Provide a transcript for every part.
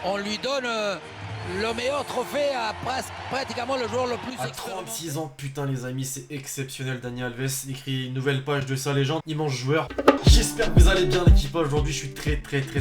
on lui donne le meilleur trophée à pratiquement le joueur le plus À expérimenté. 36 ans, putain les amis, c'est exceptionnel. Dani Alves écrit une nouvelle page de sa légende, immense joueur. J'espère que vous allez bien l'équipage. Aujourd'hui je suis très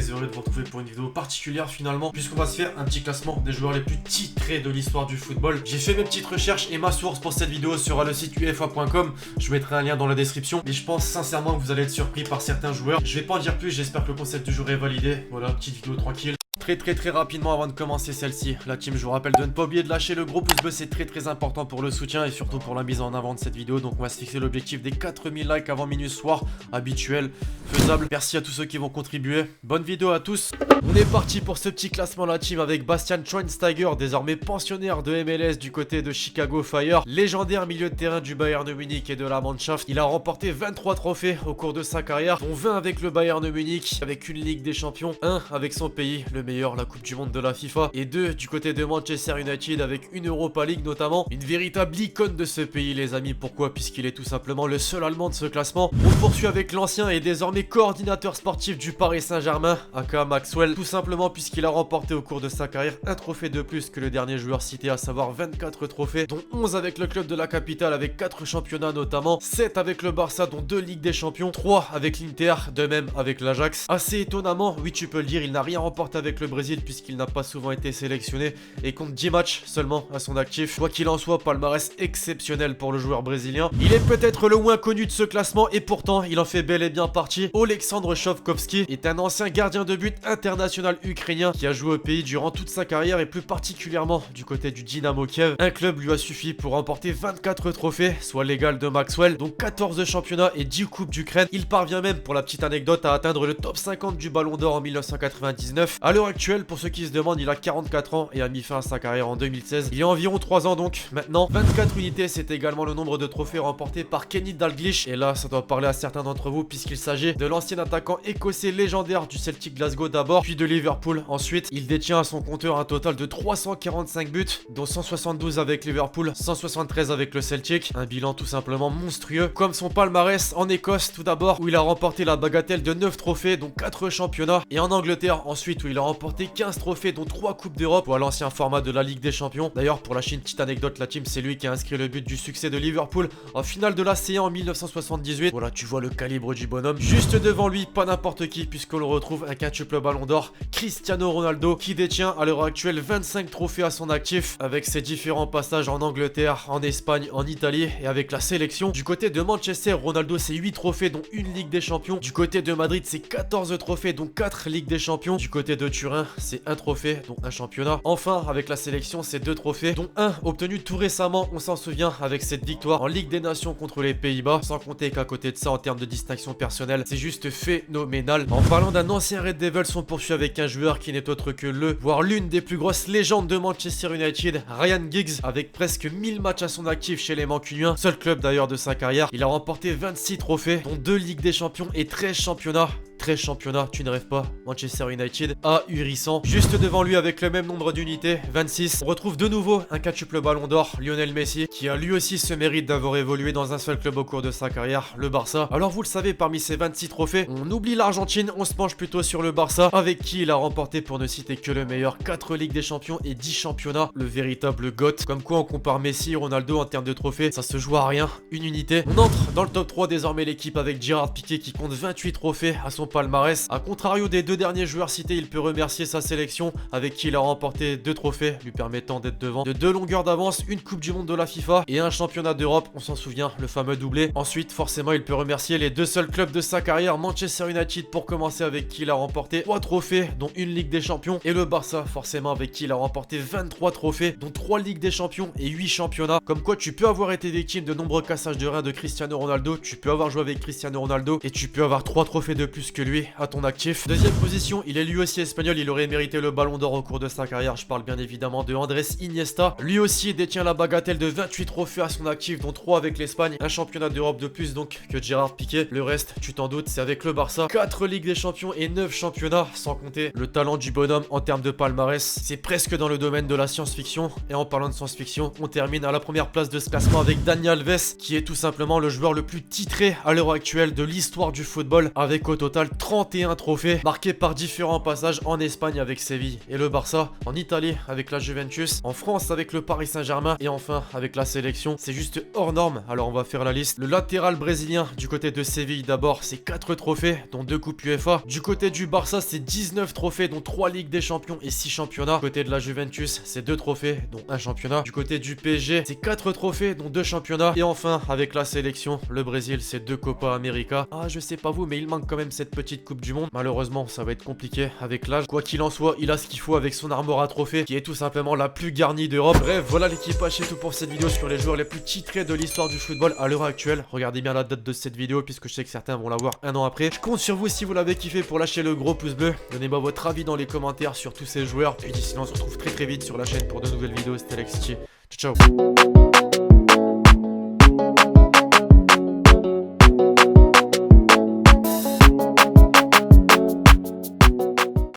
heureux de vous retrouver pour une vidéo particulière finalement, puisqu'on va se faire un petit classement des joueurs les plus titrés de l'histoire du football. J'ai fait mes petites recherches et ma source pour cette vidéo sera le site uefa.com. Je vous mettrai un lien dans la description. Et je pense sincèrement que vous allez être surpris par certains joueurs. Je vais pas en dire plus, j'espère que le concept du jour est validé. Voilà, petite vidéo tranquille. Très rapidement avant de commencer celle-ci, la team, je vous rappelle de ne pas oublier de lâcher le gros pouce bleu, c'est très important pour le soutien et surtout pour la mise en avant de cette vidéo. Donc on va se fixer l'objectif des 4000 likes avant minuit soir, habituel, faisable. Merci à tous ceux qui vont contribuer. Bonne vidéo à tous. On est parti pour ce petit classement la team avec Bastian Schweinsteiger, désormais pensionnaire de MLS du côté de Chicago Fire, légendaire milieu de terrain du Bayern Munich et de la Mannschaft. Il a remporté 23 trophées au cours de sa carrière, dont 20 avec le Bayern Munich, avec une Ligue des Champions, 1 avec son pays, le meilleur, la Coupe du Monde de la FIFA, et 2 du côté de Manchester United avec une Europa League notamment. Une véritable icône de ce pays les amis. Pourquoi? Puisqu'il est tout simplement le seul Allemand de ce classement. On poursuit avec l'ancien et désormais coordinateur sportif du Paris Saint-Germain, aka Maxwell, tout simplement puisqu'il a remporté au cours de sa carrière un trophée de plus que le dernier joueur cité, à savoir 24 trophées, dont 11 avec le club de la capitale avec 4 championnats notamment, 7 avec le Barça dont 2 Ligues des Champions, 3 avec l'Inter, de même avec l'Ajax. Assez étonnamment, oui tu peux le dire, il n'a rien remporté avec le Brésil puisqu'il n'a pas souvent été sélectionné et compte 10 matchs seulement à son actif. Quoi qu'il en soit, palmarès exceptionnel pour le joueur brésilien. Il est peut-être le moins connu de ce classement et pourtant il en fait bel et bien partie. Oleksandr Shovkovski est un ancien gardien de but international ukrainien qui a joué au pays durant toute sa carrière et plus particulièrement du côté du Dynamo Kiev. Un club lui a suffi pour remporter 24 trophées, soit l'égal de Maxwell, dont 14 championnats et 10 coupes d'Ukraine. Il parvient même, pour la petite anecdote, à atteindre le top 50 du Ballon d'Or en 1999. À l'heure actuelle, pour ceux qui se demandent, il a 44 ans et a mis fin à sa carrière en 2016. Il y a environ 3 ans donc. Maintenant, 24 unités, c'est également le nombre de trophées remportés par Kenny Dalglish. Et là, ça doit parler à certains d'entre vous puisqu'il s'agit de l'ancien attaquant écossais légendaire du Celtic Glasgow d'abord, puis de Liverpool ensuite. Il détient à son compteur un total de 345 buts, dont 172 avec Liverpool, 173 avec le Celtic. Un bilan tout simplement monstrueux, comme son palmarès en Écosse tout d'abord, où il a remporté la bagatelle de 9 trophées, dont 4 championnats, et en Angleterre ensuite, où il a remporté 15 trophées, dont 3 coupes d'Europe, ou à l'ancien format de la Ligue des Champions. D'ailleurs, pour lâcher une petite anecdote, la team, c'est lui qui a inscrit le but du succès de Liverpool en finale de l'ACA en 1978. Voilà, tu vois le calibre du bonhomme. Juste devant lui, pas n'importe qui, puisqu'on le retrouve, un quintuple ballon d'or, Cristiano Ronaldo, qui détient à l'heure actuelle 25 trophées à son actif, avec ses différents passages en Angleterre, en Espagne, en Italie et avec la sélection. Du côté de Manchester, Ronaldo, c'est 8 trophées, dont une Ligue des Champions. Du côté de Madrid, c'est 14 trophées, dont 4 Ligues des Champions. Du côté de Turin, c'est 1 trophée, dont un championnat. Enfin, avec la sélection, c'est 2 trophées, dont un obtenu tout récemment, on s'en souvient, avec cette victoire en Ligue des Nations contre les Pays-Bas. Sans compter qu'à côté de ça, en termes de distinction personnelle, c'est juste phénoménal. En parlant d'un ancien Red Devils, on poursuit avec un joueur qui n'est autre que voire l'une des plus grosses légendes de Manchester United, Ryan Giggs, avec presque 1000 matchs à son actif chez les Mancuniens, seul club d'ailleurs de sa carrière. Il a remporté 26 trophées, dont 2 Ligues des Champions et 13 championnats. 13 championnats, tu ne rêves pas. Manchester United, ahurissant. Juste devant lui, avec le même nombre d'unités, 26, on retrouve de nouveau un quintuple ballon d'or, Lionel Messi, qui a lui aussi ce mérite d'avoir évolué dans un seul club au cours de sa carrière, le Barça. Alors vous le savez, parmi ces 26 trophées, on oublie l'Argentine, on se penche plutôt sur le Barça, avec qui il a remporté, pour ne citer que le meilleur, 4 Ligues des Champions et 10 championnats, le véritable GOAT. Comme quoi on compare Messi et Ronaldo en termes de trophées, ça se joue à rien, une unité. On entre dans le top 3 désormais, l'équipe avec Gerard Piqué qui compte 28 trophées à son palmarès. A contrario des 2 derniers joueurs cités, il peut remercier sa sélection avec qui il a remporté 2 trophées, lui permettant d'être devant de 2 longueurs d'avance, une Coupe du Monde de la FIFA et un championnat d'Europe, on s'en souvient, le fameux doublé. Ensuite, forcément, il peut remercier les 2 seuls clubs de sa carrière, Manchester United pour commencer, avec qui il a remporté 3 trophées, dont une Ligue des Champions, et le Barça, forcément, avec qui il a remporté 23 trophées, dont 3 Ligues des Champions et 8 championnats. Comme quoi, tu peux avoir été victime de nombreux cassages de reins de Cristiano Ronaldo, tu peux avoir joué avec Cristiano Ronaldo et tu peux avoir 3 trophées de plus que lui à ton actif. Deuxième position, il est lui aussi espagnol, il aurait mérité le ballon d'or au cours de sa carrière. Je parle bien évidemment de Andrés Iniesta. Lui aussi détient la bagatelle de 28 trophées à son actif, dont 3 avec l'Espagne, un championnat d'Europe de plus donc que Gerard Piqué. Le reste, tu t'en doutes, c'est avec le Barça. 4 Ligues des Champions et 9 championnats, sans compter le talent du bonhomme en termes de palmarès. C'est presque dans le domaine de la science-fiction. Et en parlant de science-fiction, on termine à la première place de ce classement avec Dani Alves, qui est tout simplement le joueur le plus titré à l'heure actuelle de l'histoire du football, avec au total total 31 trophées, marqués par différents passages en Espagne avec Séville et le Barça, en Italie avec la Juventus, en France avec le Paris Saint-Germain et enfin avec la sélection. C'est juste hors norme, alors on va faire la liste. Le latéral brésilien du côté de Séville d'abord, c'est 4 trophées, dont 2 coupes UEFA. Du côté du Barça, c'est 19 trophées, dont 3 Ligues des Champions et 6 championnats. Du côté de la Juventus, c'est 2 trophées, dont 1 championnat. Du côté du PSG, c'est 4 trophées, dont 2 championnats. Et enfin, avec la sélection, le Brésil, c'est 2 Copa América. Ah, je sais pas vous, mais il manque quand même cette petite Coupe du Monde. Malheureusement, ça va être compliqué avec l'âge. Quoi qu'il en soit, il a ce qu'il faut avec son armoire à trophées, qui est tout simplement la plus garnie d'Europe. Bref, voilà l'équipage, c'est tout pour cette vidéo sur les joueurs les plus titrés de l'histoire du football à l'heure actuelle. Regardez bien la date de cette vidéo, puisque je sais que certains vont la voir un an après. Je compte sur vous si vous l'avez kiffé pour lâcher le gros pouce bleu. Donnez-moi votre avis dans les commentaires sur tous ces joueurs. Puis d'ici là, on se retrouve très vite sur la chaîne pour de nouvelles vidéos. C'était Alexis. Ciao, ciao.